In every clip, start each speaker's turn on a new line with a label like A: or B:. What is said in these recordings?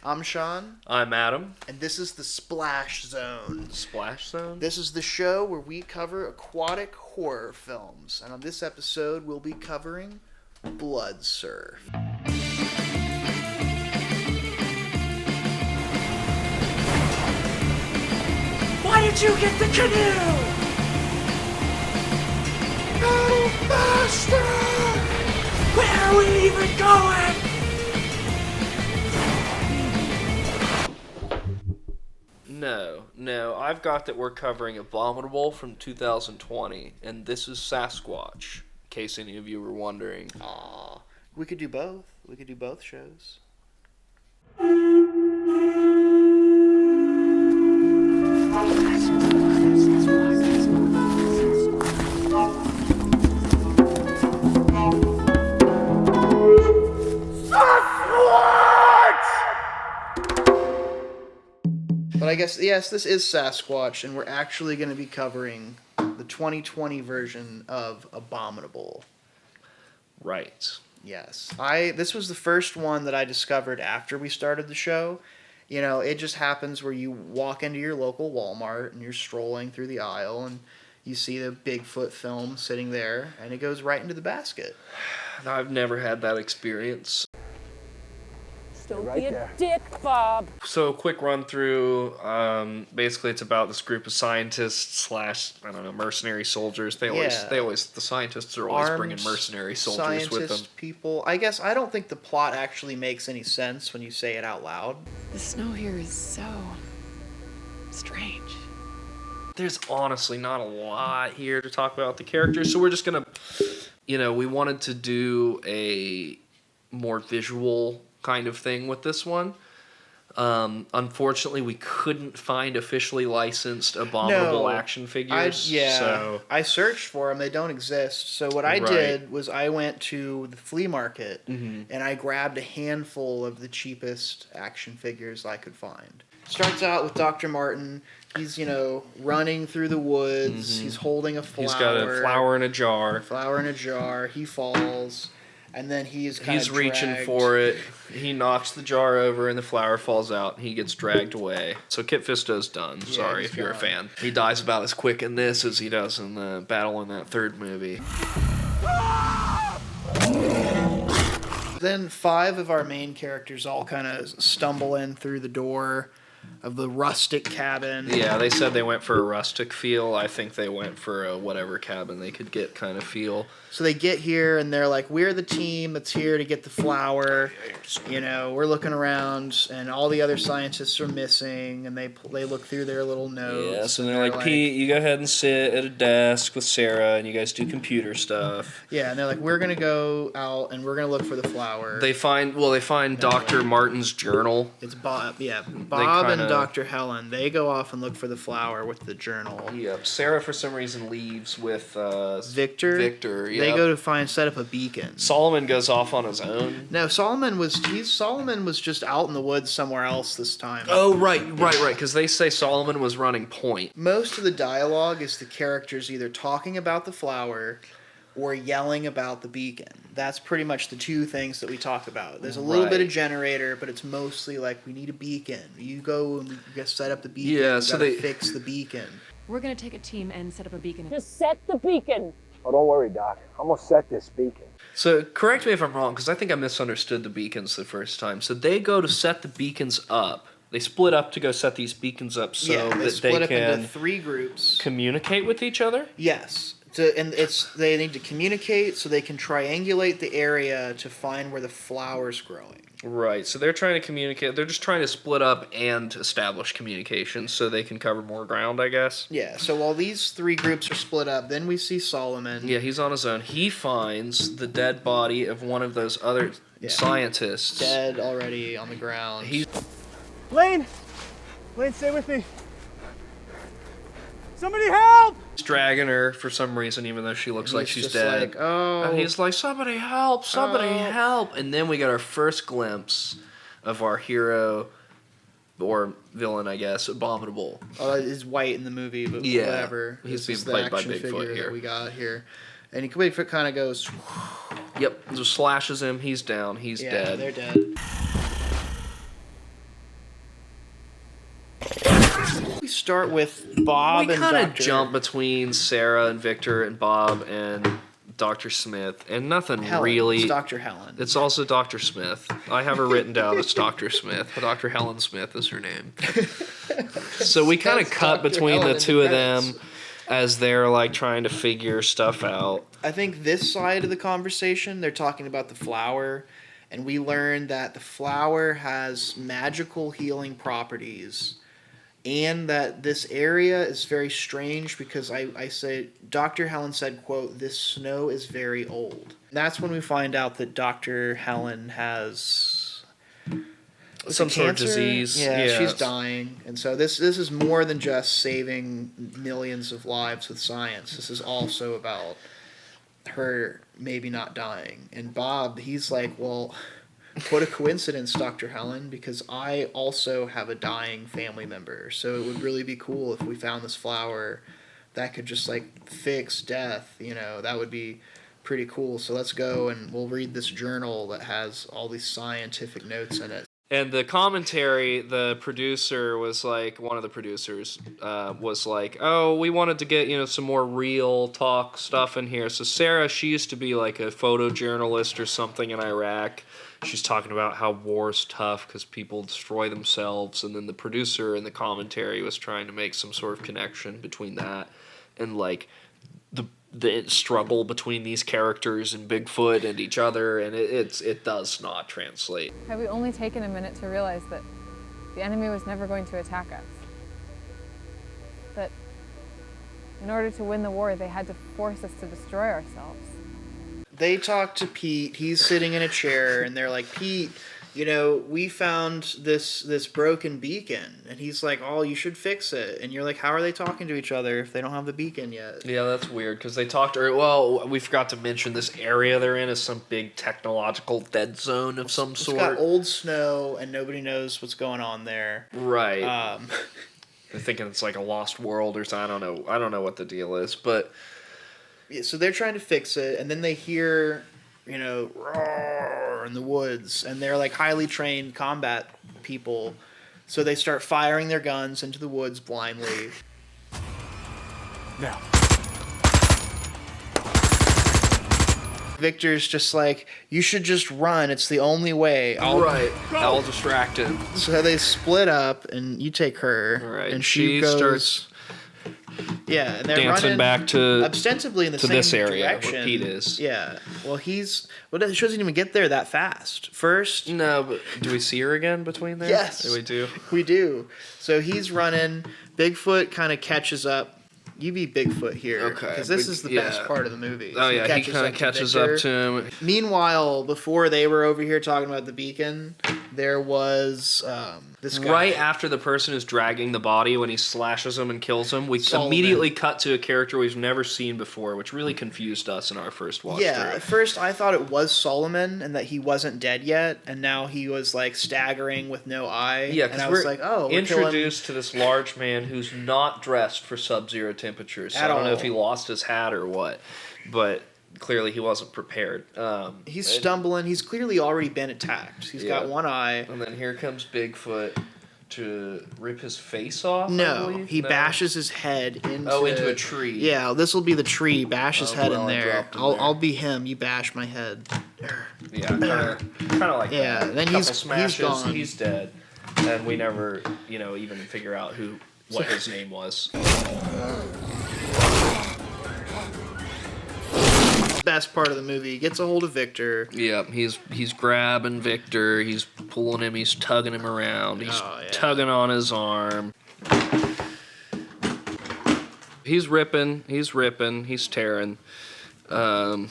A: I'm Sean.
B: I'm Adam.
A: And this is the Splash Zone.
B: Splash Zone?
A: This is the show where we cover aquatic horror films. And on this episode, we'll be covering Blood Surf.
C: Why did you get the canoe?
A: Battle faster!
C: Where are we even going?
B: No. I've got that we're covering Abominable from 2020, and this is SasqWatch, in case any of you were wondering.
A: Aw. We could do both. We could do both shows. But I guess, yes, this is SasqWatch, and we're actually going to be covering the 2020 version of Abominable.
B: Right.
A: Yes. This was the first one that I discovered after we started the show. You know, it just happens where you walk into your local Walmart, and you're strolling through the aisle, and you see the Bigfoot film sitting there, and it goes right into the basket.
B: I've never had that experience.
D: Don't be a dick, Bob.
B: So a quick run through. Basically, it's about this group of scientists / mercenary soldiers. The scientists are always bringing mercenary soldiers with them.
A: People. I guess I don't think the plot actually makes any sense when you say it out loud.
E: The snow here is so strange.
B: There's honestly not a lot here to talk about the characters, so we're just gonna, we wanted to do a more visual kind of thing with this one. Unfortunately, we couldn't find officially licensed Abominable action figures.
A: I searched for them. They don't exist. So what I did was I went to the flea market and I grabbed a handful of the cheapest action figures I could find. Starts out with Dr. Martin. He's, running through the woods. He's holding a flower.
B: He's got a flower in a jar.
A: He falls. And then he's
B: reaching for it. He knocks the jar over and the flower falls out. He gets dragged away. So Kit Fisto's done. Sorry if you're a fan. He dies about as quick in this as he does in the battle in that third movie.
A: Then 5 of our main characters all kind of stumble in through the door of the rustic cabin.
B: Yeah, they said they went for a rustic feel. I think they went for a whatever cabin they could get kind of feel.
A: So they get here and they're like, we're the team that's here to get the flower. We're looking around and all the other scientists are missing, and they look through their little notes.
B: Yeah, so they're like, Pete, you go ahead and sit at a desk with Sarah and you guys do computer stuff.
A: Yeah, and they're like, we're going to go out and we're going to look for the flower.
B: They find Dr. Martin's journal.
A: It's Bob. Yeah, Bob and Dr. Helen. They go off and look for the flower with the journal.
B: Yep. Sarah, for some reason, leaves with
A: Victor.
B: Yep.
A: They go to set up a beacon.
B: Solomon goes off on his own.
A: No, Solomon was just out in the woods somewhere else this time.
B: Oh, right. Because they say Solomon was running point.
A: Most of the dialogue is the characters either talking about the flower or yelling about the beacon. That's pretty much the two things that we talk about. There's a little bit of generator, but it's mostly like, we need a beacon. You go and you gotta set up the beacon.
B: Yeah, so they
A: fix the beacon.
E: We're gonna take a team and set up a beacon.
D: Just set the beacon.
F: Oh, don't worry, Doc. I'm gonna set this beacon.
B: So, correct me if I'm wrong, because I think I misunderstood the beacons the first time. So they go to set the beacons up. They split up to go set these beacons up so
A: they
B: that
A: split
B: they
A: up
B: can
A: into 3 groups.
B: Communicate with each other?
A: Yes. They need to communicate so they can triangulate the area to find where the flower's growing.
B: Right, so they're trying to communicate. They're just trying to split up and establish communication so they can cover more ground, I guess.
A: Yeah, so while these 3 groups are split up, then we see Solomon.
B: Yeah, he's on his own. He finds the dead body of one of those other scientists.
A: Dead already on the ground.
F: Lane, stay with me. Somebody help!
B: He's dragging her for some reason, even though she looks like she's dead.
A: Like, oh.
B: And he's like, somebody help! Help! And then we get our first glimpse of our hero, or villain, I guess, Abominable.
A: He's white in the movie, but whatever.
B: He's being played by Bigfoot here.
A: That we got here. And Bigfoot kind of goes...
B: Yep, just slashes him. He's down. He's dead.
A: They're dead. start with Bob
B: We
A: and
B: kind of
A: Dr.
B: jump between Sarah and Victor and Bob and Dr. Smith, and nothing
A: Helen.
B: really.
A: It's Dr. Helen.
B: It's also Dr. Smith. I have her written down as Dr. Smith, but Dr. Helen Smith is her name. So we kind of cut
A: Dr.
B: between
A: Helen
B: the
A: in
B: two of
A: credits.
B: them as they're like trying to figure stuff out.
A: I think this side of the conversation, they're talking about the flower, and we learned that the flower has magical healing properties, and that this area is very strange because I say, Dr. Helen said, quote, "This snow is very old." And that's when we find out that Dr. Helen has
B: Some sort of
A: cancer?
B: disease.
A: Yeah,
B: Yes.
A: she's dying. And so this is more than just saving millions of lives with science. This is also about her maybe not dying. And Bob, he's like, well, what a coincidence, Dr. Helen, because I also have a dying family member. So it would really be cool if we found this flower that could just like fix death, you know, that would be pretty cool. So let's go and we'll read this journal that has all these scientific notes in it.
B: And the commentary, the producer was like, one of the producers was like, oh, we wanted to get, some more real talk stuff in here. So Sarah, she used to be like a photojournalist or something in Iraq. She's talking about how war's tough because people destroy themselves. And then the producer in the commentary was trying to make some sort of connection between that and like the struggle between these characters and Bigfoot and each other, and it does not translate.
G: Had we only taken a minute to realize that the enemy was never going to attack us, that in order to win the war, they had to force us to destroy ourselves.
A: They talk to Pete. He's sitting in a chair, and they're like, Pete, we found this broken beacon. And he's like, oh, you should fix it. And you're like, how are they talking to each other if they don't have the beacon yet?
B: Yeah, that's weird, because they talked... Well, we forgot to mention this area they're in is some big technological dead zone of some sort.
A: It's got old snow, and nobody knows what's going on there.
B: Right. They're thinking it's like a lost world or something. I don't know what the deal is, but...
A: Yeah, so they're trying to fix it, and then they hear, roar in the woods, and they're like highly trained combat people, so they start firing their guns into the woods blindly.
F: Now.
A: Victor's just like, you should just run, it's the only way.
B: I'll distract him.
A: So they split up, and you take her,
B: Right.
A: and she
B: starts...
A: Yeah, and they're
B: dancing
A: running
B: back to
A: ostensibly in the
B: to
A: same
B: this area
A: direction.
B: where Pete is.
A: Yeah. Well, she doesn't even get there that fast. First,
B: No, but do we see her again between there?
A: Yes.
B: We do.
A: we do. So he's running. Bigfoot kind of catches up. You be Bigfoot here,
B: Okay,
A: because this is the best part of the movie.
B: Oh yeah, he kind of catches up to him.
A: Meanwhile, before they were over here talking about the beacon, there was this guy.
B: Right after the person is dragging the body, when he slashes him and kills him, we
A: Solomon.
B: immediately cut to a character we've never seen before, which really confused us in our first watch
A: Yeah,
B: through.
A: at first I thought it was Solomon and that he wasn't dead yet, and now he was like staggering with no eye.
B: Yeah,
A: and
B: because
A: I
B: we're
A: was like, oh, we're killing-
B: introduced to this large man who's not dressed for sub-zero temperatures. So
A: At
B: I don't know
A: all.
B: if he lost his hat or what, but clearly he wasn't prepared.
A: He's stumbling. He's clearly already been attacked. He's got one eye.
B: And then here comes Bigfoot to rip his face off. I
A: No,
B: believe?
A: he bashes his head into
B: into a tree.
A: Yeah, this will be the tree. Bash his head
B: well,
A: in
B: I
A: there.
B: dropped him there.
A: I'll be him. You bash my head.
B: Yeah, kind of like
A: Yeah,
B: that.
A: then
B: Couple
A: he's
B: smashes,
A: gone.
B: He's dead, and we never, even figure out what his name was.
A: Best part of the movie. He gets a hold of Victor.
B: Yeah, he's grabbing Victor. He's pulling him. He's tugging him around. He's tugging on his arm. He's ripping. He's tearing. And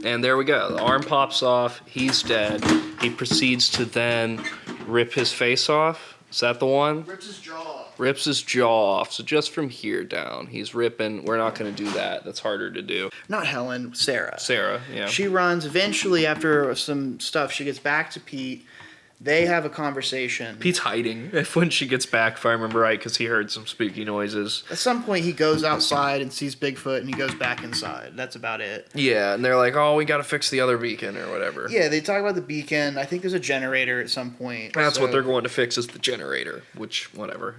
B: there we go. The arm pops off. He's dead. He proceeds to then rip his face off. Is that the one?
A: Rips his jaw.
B: Rips his jaw off. So just from here down, he's ripping. We're not going to do that. That's harder to do.
A: Not Helen, Sarah.
B: Sarah, yeah.
A: She runs. Eventually, after some stuff, she gets back to Pete. They have a conversation.
B: Pete's hiding when she gets back, if I remember right, because he heard some spooky noises.
A: At some point, he goes outside and sees Bigfoot, and he goes back inside. That's about it.
B: Yeah, and they're like, oh, we got to fix the other beacon or whatever.
A: Yeah, they talk about the beacon. I think there's a generator at some point.
B: That's what they're going to fix is the generator, which, whatever.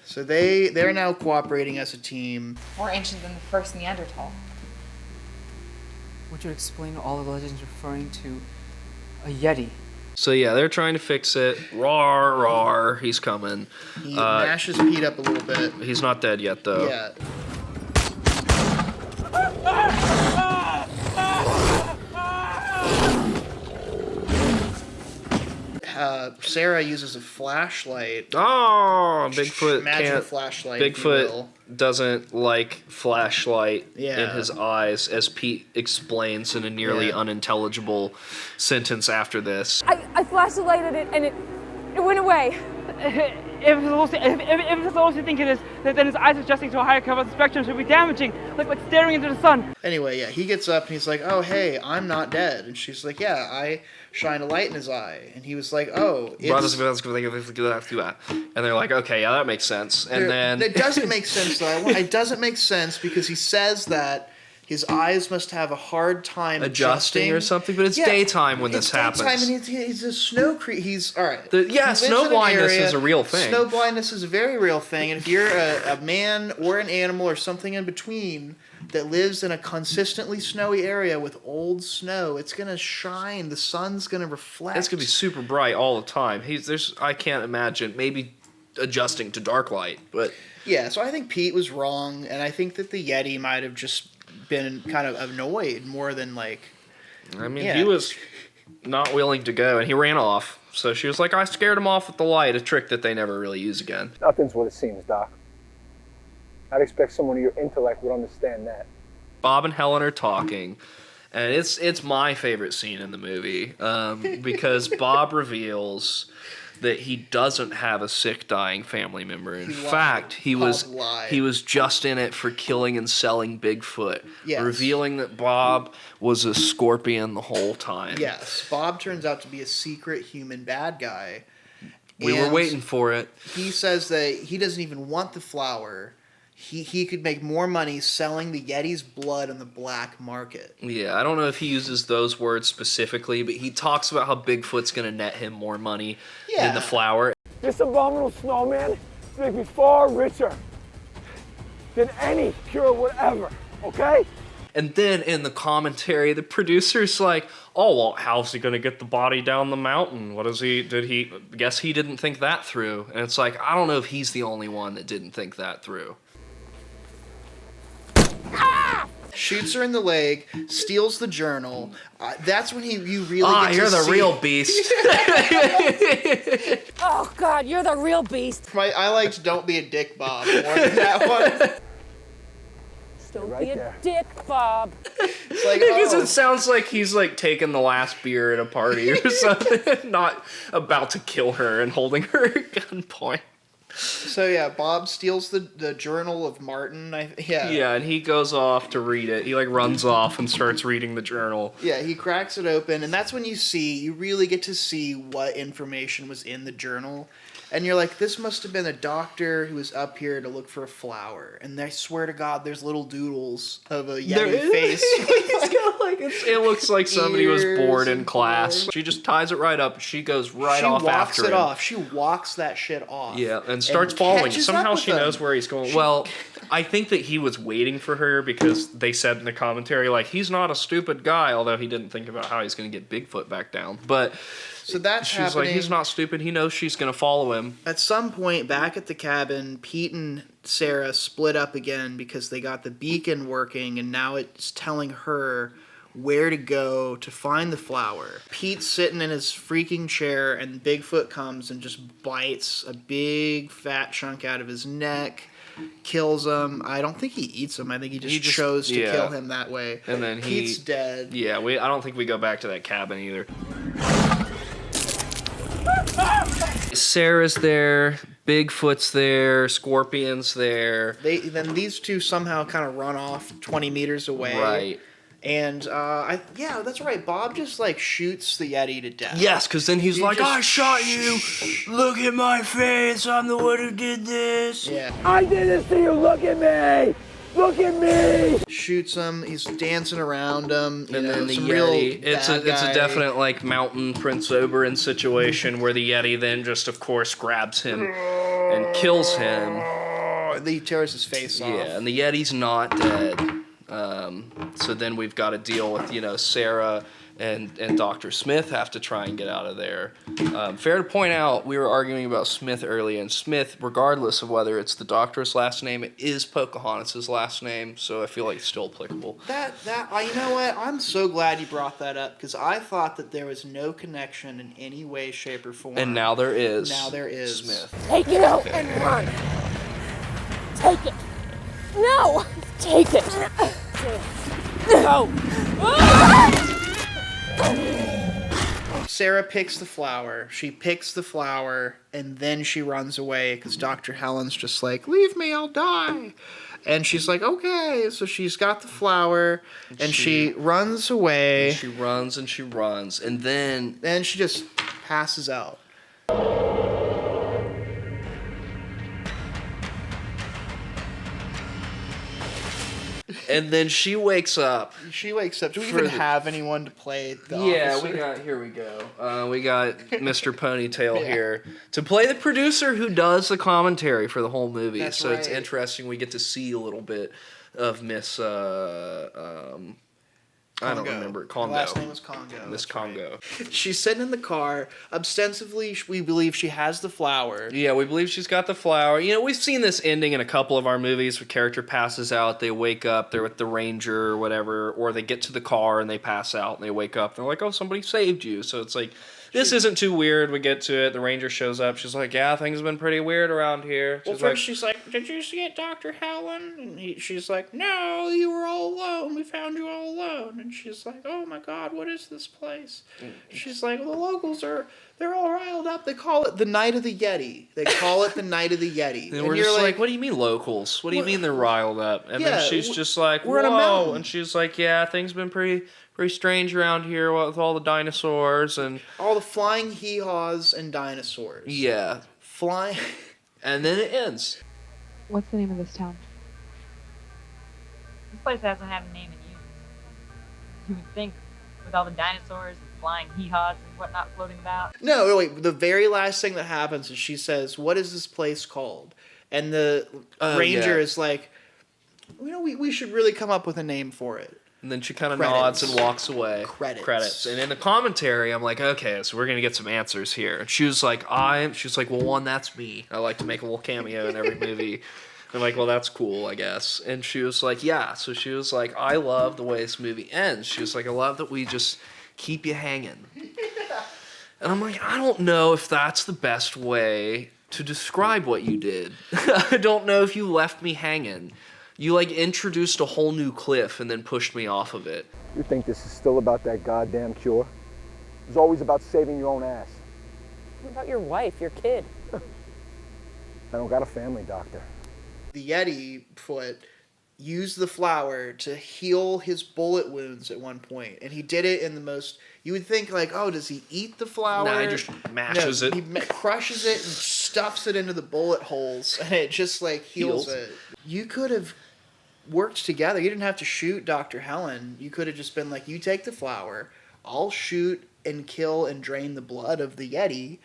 A: So they're now cooperating as a team.
G: More ancient than the first Neanderthal.
H: Which would explain all the legends referring to a Yeti.
B: So yeah, they're trying to fix it. Roar, roar, he's coming.
A: He mashes Pete up a little bit.
B: He's not dead yet, though.
A: Yeah. Sarah uses a flashlight.
B: Oh, Bigfoot
A: Imagine
B: can't.
A: a flashlight. if you
B: Bigfoot
A: will.
B: doesnting like flashlight in
A: Yeah.
B: his eyes, as Pete explains in a nearly unintelligible sentence after this.
D: I flashed the light at it and it went away.
F: If it's all you think it is, then his eyes adjusting to a higher cover of the spectrum should be damaging, like staring into the sun.
A: Anyway, yeah, he gets up and he's like, "Oh, hey, I'm not dead." And she's like, "Yeah, I shined a light in his eye." And he was like, "Oh, it's..."
B: And they're like, okay, yeah, that makes sense. And then
A: It doesn't make sense, though. It doesn't make sense because he says that his eyes must have a hard time
B: adjusting or something, but it's daytime when this happens.
A: It's daytime, and he's a snow creature. He's all right.
B: Snow blindness is a real thing.
A: Snow blindness is a very real thing, and if you're a man or an animal or something in between that lives in a consistently snowy area with old snow, it's gonna shine. The sun's gonna reflect.
B: It's gonna be super bright all the time. I can't imagine maybe adjusting to dark light, but
A: yeah. So I think Pete was wrong, and I think that the Yeti might have just been kind of annoyed more than like.
B: I mean, he was not willing to go, and he ran off. So she was like, I scared him off with the light, a trick that they never really use again.
F: Nothing's what it seems, Doc. I'd expect someone of your intellect would understand that.
B: Bob and Helen are talking, and it's my favorite scene in the movie because Bob reveals that he doesn't have a sick, dying family member. In fact, he was just in it for killing and selling Bigfoot, revealing that Bob was a scorpion the whole time.
A: Yes, Bob turns out to be a secret human bad guy.
B: We were waiting for it.
A: He says that he doesn't even want the flower. He could make more money selling the Yeti's blood on the black market.
B: Yeah, I don't know if he uses those words specifically, but he talks about how Bigfoot's going to net him more money than the flower.
F: This abominable snowman make me far richer than any pure whatever, okay?
B: And then in the commentary, the producer's like, oh, well, how's he going to get the body down the mountain? Guess he didn't think that through. And it's like, I don't know if he's the only one that didn't think that through.
A: Shoots her in the leg, steals the journal. That's when you really get to
B: you're the
A: see.
B: real beast.
D: Oh God, you're the real beast.
A: I liked "Don't Be a Dick, Bob" more than that one.
D: Don't be a dick, Bob.
A: It's like,
B: Because it sounds like he's like taking the last beer at a party or something, not about to kill her and holding her at gunpoint.
A: So yeah, Bob steals the journal of Martin.
B: Yeah, and he goes off to read it. He like runs off and starts reading the journal.
A: Yeah, he cracks it open, and that's when you really get to see what information was in the journal. And you're like, this must have been a doctor who was up here to look for a flower. And I swear to God, there's little doodles of a Yeti face.
B: It looks like somebody was bored in class. She just ties it right up. She goes right off after him.
A: She walks it off. She walks that shit off.
B: Yeah, and starts following.
A: catches
B: Somehow
A: up with
B: she
A: him.
B: knows where he's going. Well, I think that he was waiting for her because they said in the commentary, like, he's not a stupid guy, although he didn't think about how he's going to get Bigfoot back down. But
A: so that's
B: she's
A: happening.
B: like, he's not stupid. He knows she's going to follow him.
A: At some point back at the cabin, Pete and Sarah split up again because they got the beacon working, and now it's telling her where to go to find the flower. Pete's sitting in his freaking chair, and Bigfoot comes and just bites a big fat chunk out of his neck, kills him. I don't think he eats him. I think he just chose to kill him that way.
B: And then
A: Pete's dead.
B: Yeah, I don't think we go back to that cabin either. Sarah's there, Bigfoot's there, Scorpion's there.
A: Then these two somehow kind of run off 20 meters away.
B: Right.
A: And, that's right. Bob just, shoots the Yeti to death.
B: Yes, because then he's like, I shot you. Look at my face. I'm the one who did this.
A: Yeah.
F: I did this to you. Look at me. Look at me.
A: Shoots him. He's dancing around him.
B: And then the Yeti. It's a definite, mountain Prince Oberyn situation where the Yeti then just, of course, grabs him and kills him.
A: He tears his face off.
B: Yeah, and the Yeti's not dead. So then we've got to deal with, Sarah and Dr. Smith have to try and get out of there. Fair to point out, we were arguing about Smith earlier, and Smith, regardless of whether it's the doctor's last name, it is Pocahontas' last name, so I feel like it's still applicable.
A: You know what? I'm so glad you brought that up, because I thought that there was no connection in any way, shape, or form.
B: And now there is.
A: Now there is.
B: Smith.
C: Take it out and run. Take it.
D: No!
C: Take it. Go.
A: Sarah picks the flower. She picks the flower, and then she runs away because Dr. Helen's just like, leave me, I'll die. And she's like, okay. So she's got the flower, and she runs away.
B: And she runs and she runs, and then
A: she just passes out.
B: And then she wakes up.
A: Do we even have anyone to play the officer?
B: Here we go. We got Mr. Ponytail here to play the producer who does the commentary for the whole movie. That's right. It's interesting. We get to see a little bit of Miss I don't remember. Congo.
A: Her last name was Congo.
B: Miss Congo.
A: Right. She's sitting in the car. Ostensibly, we believe she has the flower.
B: Yeah, we believe she's got the flower. We've seen this ending in a couple of our movies where character passes out, they wake up, they're with the ranger or whatever, or they get to the car and they pass out and they wake up and they're like, oh, somebody saved you. So it's like, this isn't too weird. We get to it. The ranger shows up. She's like, yeah, things have been pretty weird around here.
A: She's like, did you see it, Dr. Helen? And she's like, no, you were all alone. We found you all alone. And she's like, oh my God, what is this place? She's like, well, the locals they're all riled up. They call it the Night of the Yeti.
B: And we're just like, what do you mean locals? What do you mean they're riled up? And then she's just like,
A: we're in a mountain.
B: And she's like, yeah, things have been pretty strange around here with all the dinosaurs and
A: all the flying hee-haws and dinosaurs.
B: Yeah.
A: Flying.
B: And then it ends.
G: What's the name of this town?
I: This place hasn't had a name in years. You would think, with all the dinosaurs and flying hee-haws and whatnot floating about.
A: No, wait. The very last thing that happens is she says, what is this place called? And the ranger is like, we should really come up with a name for it.
B: And then she kind of nods and walks away.
A: Credits.
B: And in the commentary, I'm like, okay, so we're going to get some answers here. And she was like, well, one, that's me. I like to make a little cameo in every movie. I'm like, well, that's cool, I guess. And she was like, yeah. So she was like, I love the way this movie ends. She was like, I love that we just keep you hanging. And I'm like, I don't know if that's the best way to describe what you did. I don't know if you left me hanging. You, introduced a whole new cliff and then pushed me off of it.
J: You think this is still about that goddamn cure? It was always about saving your own ass.
D: What about your wife, your kid?
J: I don't got a family, doctor.
A: The Yeti foot used the flower to heal his bullet wounds at one point, and he did it in the most... You would think, does he eat the flower?
B: No, he just mashes it.
A: He crushes it and stuffs it into the bullet holes, and it just, heals it. You could have worked together. You didn't have to shoot Dr. Helen. You could have just been like, you take the flower, I'll shoot and kill and drain the blood of the Yeti,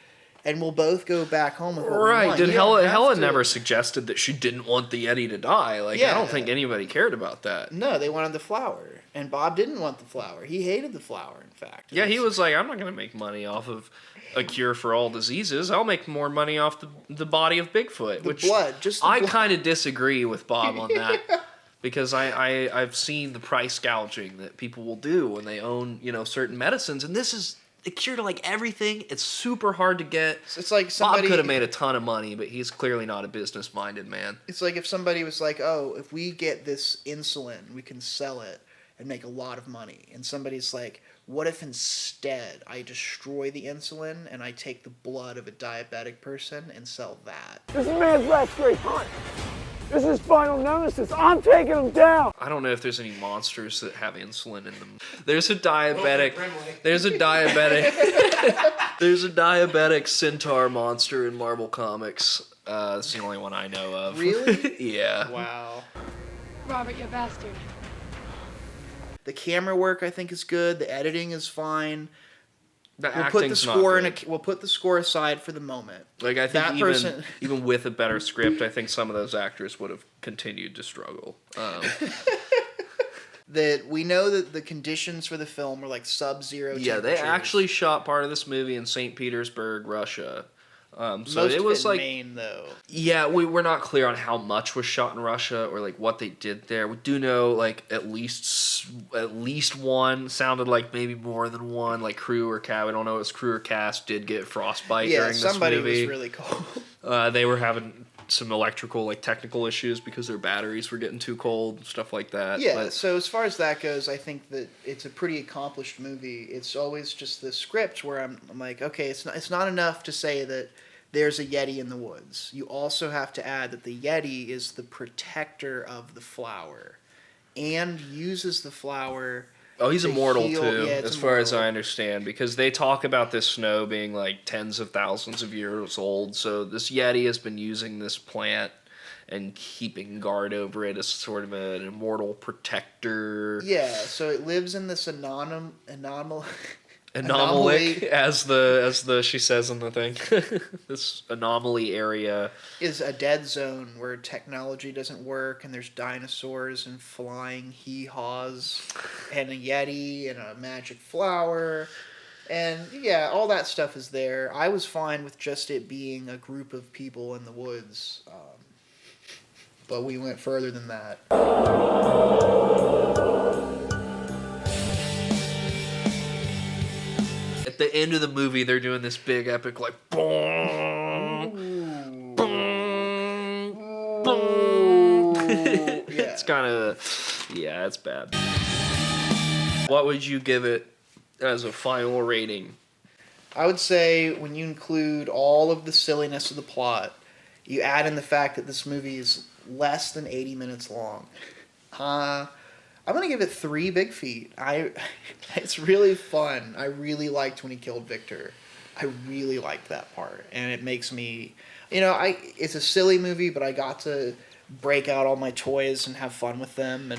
A: and we'll both go back home with what we want.
B: Helen never suggested that she didn't want the Yeti to die. I don't think anybody cared about that.
A: No, they wanted the flower. And Bob didn't want the flower. He hated the flower, in fact.
B: Yeah, he was like, I'm not going to make money off of a cure for all diseases. I'll make more money off the body of Bigfoot. I kind of disagree with Bob on that. Because I've seen the price gouging that people will do when they own, certain medicines. And this is a cure to everything. It's super hard to get.
A: It's like somebody...
B: Bob could have made a ton of money, but he's clearly not a business-minded man.
A: It's like if somebody was like, oh, if we get this insulin, we can sell it and make a lot of money. And somebody's like, what if instead I destroy the insulin and I take the blood of a diabetic person and sell that?
J: This is man's last great hunt. This is final nemesis. I'm taking him down.
B: I don't know if there's any monsters that have insulin in them. There's a diabetic. There's a diabetic centaur monster in Marvel Comics. It's the only one I know of.
A: Really?
B: Yeah.
A: Wow.
E: Robert, you bastard.
A: The camera work, I think, is good. The editing is fine.
B: The
A: we'll put the
B: acting's
A: score
B: not good.
A: we'll put the score aside for the moment.
B: Like, I think
A: That
B: even
A: person-
B: even with a better script, I think some of those actors would have continued to struggle.
A: That we know that the conditions for the film were like sub-zero
B: Yeah, they
A: temperatures.
B: actually shot part of this movie in St. Petersburg, Russia. So
A: Most
B: it
A: of
B: was
A: it in
B: like,
A: Maine, though.
B: yeah, we're not clear on how much was shot in Russia or like what they did there. We do know like at least one, sounded like maybe more than one, like crew or cast. I don't know if it was crew or cast did get frostbite during this movie.
A: Somebody was really cold.
B: They were having some electrical, like technical issues because their batteries were getting too cold, stuff like that.
A: Yeah,
B: But
A: so as far as that goes, I think that it's a pretty accomplished movie. It's always just the script where I'm like, okay, it's not enough to say that there's a Yeti in the woods. You also have to add that the Yeti is the protector of the flower and uses the flower.
B: oh, he's
A: to
B: immortal
A: heal-
B: too,
A: yeah, it's
B: as far as
A: immortal.
B: I understand, because they talk about this snow being like tens of thousands of years old. So this Yeti has been using this plant and keeping guard over it as sort of an immortal protector.
A: Yeah, so it lives in this anomaly.
B: Anomalic, as the she says in the thing, this anomaly area
A: Is a dead zone where technology doesn't work and there's dinosaurs and flying hee-haws and a Yeti and a magic flower. And yeah, all that stuff is there. I was fine with just it being a group of people in the woods. But we went further than that.
B: At the end of the movie, they're doing this big epic like boom, boom, boom. It's kind of, yeah, it's bad. What would you give it as a final rating?
A: I would say when you include all of the silliness of the plot, you add in the fact that this movie is less than 80 minutes long. I'm gonna give it 3 big feet. It's really fun. I really liked when he killed Victor. I really liked that part, and it makes me, it's a silly movie, but I got to break out all my toys and have fun with them,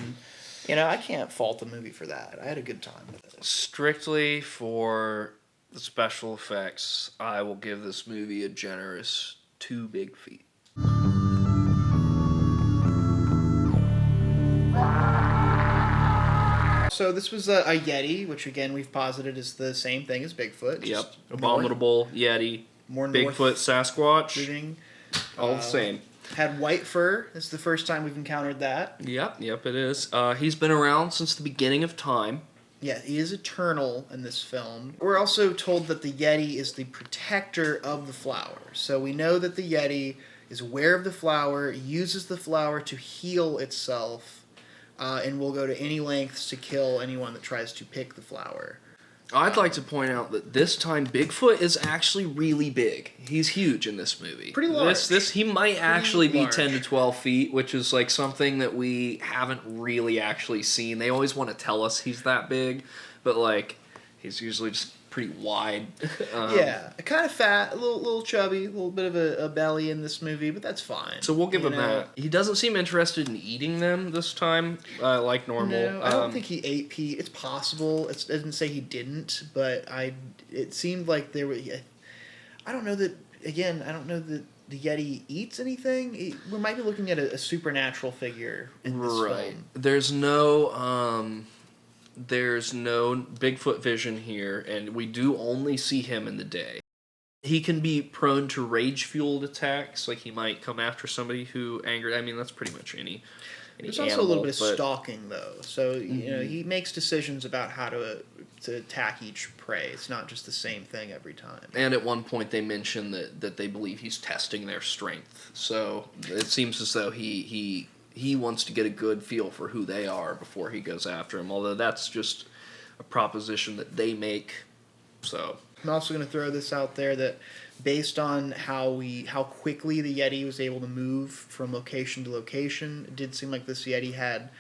A: and I can't fault the movie for that. I had a good time with it.
B: Strictly for the special effects, I will give this movie a generous 2 big feet.
A: So this was a Yeti, which again we've posited is the same thing as Bigfoot.
B: Yep. Abominable, Yeti,
A: more
B: Bigfoot, Sasquatch,
A: shooting.
B: all the same.
A: Had white fur. This is the first time we've encountered that.
B: Yep, it is. He's been around since the beginning of time.
A: Yeah, he is eternal in this film. We're also told that the Yeti is the protector of the flower. So we know that the Yeti is aware of the flower, uses the flower to heal itself, and will go to any lengths to kill anyone that tries to pick the flower.
B: I'd like to point out that this time Bigfoot is actually really big. He's huge in this movie.
A: Pretty large.
B: He might actually be
A: large.
B: 10 to 12 feet, which is like something that we haven't really actually seen. They always want to tell us he's that big, but like he's usually just pretty wide.
A: Yeah, kind of fat, a little chubby, a little bit of a belly in this movie, but that's fine.
B: So we'll give him that. He doesn't seem interested in eating them this time, like normal.
A: No, I don't think he ate Pete. It's possible. It doesn't say he didn't, but it seemed like there were. I don't know that. Again, I don't know that the Yeti eats anything. We might be looking at a supernatural figure in this film.
B: There's no Bigfoot vision here, and we do only see him in the day. He can be prone to rage-fueled attacks, like he might come after somebody who angered. I mean, that's pretty much any
A: There's
B: animal,
A: also a little bit of
B: but
A: stalking, though. So he makes decisions about how to attack each prey. It's not just the same thing every time.
B: And at one point, they mention that they believe he's testing their strength. So it seems as though he wants to get a good feel for who they are before he goes after them. Although that's just a proposition that they make. So
A: I'm also going to throw this out there that based on how quickly the Yeti was able to move from location to location, it did seem like this Yeti had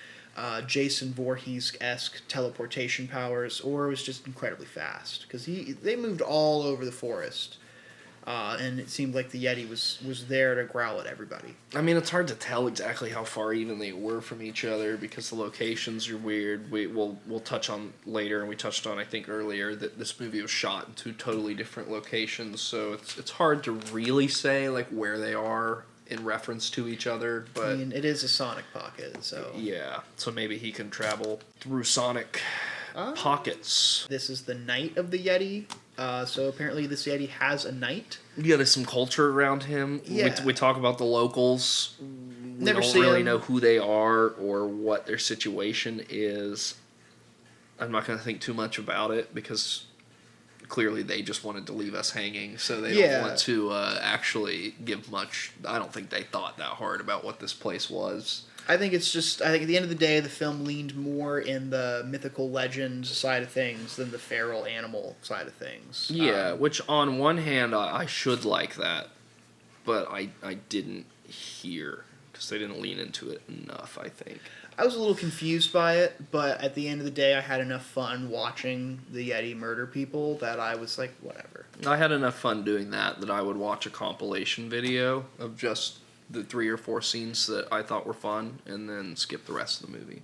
A: Jason Voorhees-esque teleportation powers, or was just incredibly fast because they moved all over the forest. and it seemed like the Yeti was there to growl at everybody.
B: I mean, it's hard to tell exactly how far even they were from each other because the locations are weird. We'll touch on later, and we touched on, I think, earlier, that this movie was shot in 2 totally different locations, so it's hard to really say like where they are in reference to each other. But
A: I mean, it is a sonic pocket, so
B: yeah, so maybe he can travel through sonic pockets.
A: This is the night of the Yeti. So apparently this Yeti has a knight.
B: Yeah, there's some culture around him.
A: Yeah.
B: We talk about the locals. We don't really know who they are or what their situation is. I'm not going to think too much about it because clearly they just wanted to leave us hanging, so they don't want to actually give much. I don't think they thought that hard about what this place was.
A: I think at the end of the day, the film leaned more in the mythical legend side of things than the feral animal side of things.
B: Yeah, which on one hand, I should like that, but I didn't hear because they didn't lean into it enough, I think.
A: I was a little confused by it, but at the end of the day, I had enough fun watching the Yeti murder people that I was like, whatever.
B: I had enough fun doing that I would watch a compilation video of just the 3 or 4 scenes that I thought were fun, and then skip the rest of the movie.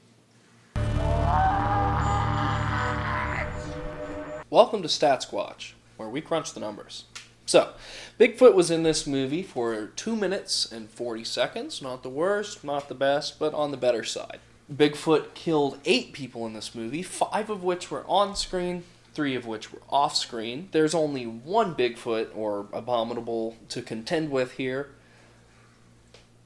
B: Welcome to Statsquatch, where we crunch the numbers. So, Bigfoot was in this movie for 2 minutes and 40 seconds. Not the worst, not the best, but on the better side. Bigfoot killed 8 people in this movie, 5 of which were on screen, 3 of which were off screen. There's only one Bigfoot, or Abominable, to contend with here.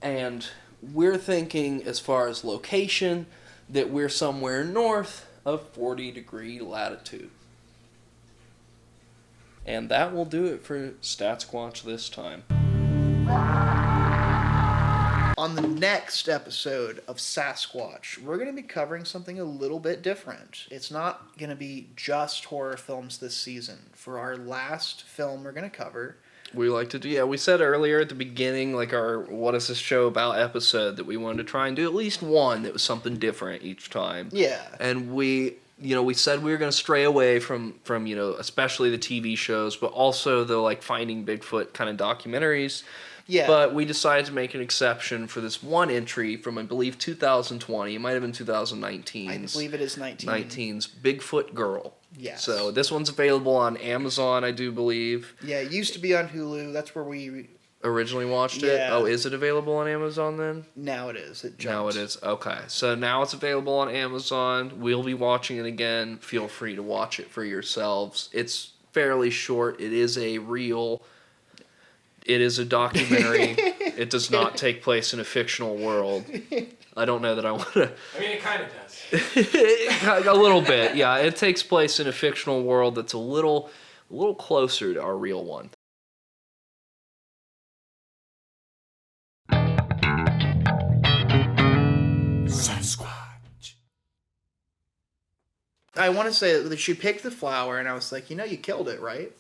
B: And we're thinking, as far as location, that we're somewhere north of 40-degree latitude. And that will do it for Statsquatch this time.
A: On the next episode of SasqWatch, we're going to be covering something a little bit different. It's not going to be just horror films this season. For our last film we're going to cover,
B: We like to do, yeah, we said earlier at the beginning, like our What Is This Show About episode, that we wanted to try and do at least one that was something different each time.
A: Yeah.
B: And we said we were going to stray away from, especially the TV shows, but also the, like, Finding Bigfoot kind of documentaries.
A: Yeah.
B: But we decided to make an exception for this one entry from, I believe, 2020. It might have been 2019.
A: I believe it is
B: 19's Bigfoot Girl.
A: Yes.
B: So this one's available on Amazon, I do believe.
A: Yeah, it used to be on Hulu. That's where we
B: Originally watched it?
A: Yeah.
B: Oh, is it available on Amazon then?
A: Now it is.
B: Now it is. Okay. So now it's available on Amazon. We'll be watching it again. Feel free to watch it for yourselves. It's fairly short. It is a documentary. It does not take place in a fictional world. I don't know that I want to...
K: I mean, it kind of does.
B: A little bit, yeah. It takes place in a fictional world that's a little closer to our real one.
C: SasqWatch.
A: I want to say that she picked the flower, and I was like, you killed it, right?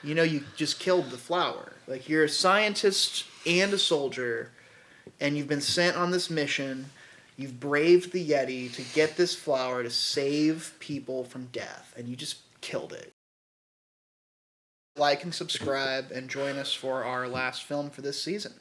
A: You just killed the flower. Like, you're a scientist and a soldier, and you've been sent on this mission. You've braved the Yeti to get this flower to save people from death, and you just killed it. Like and subscribe, and join us for our last film for this season.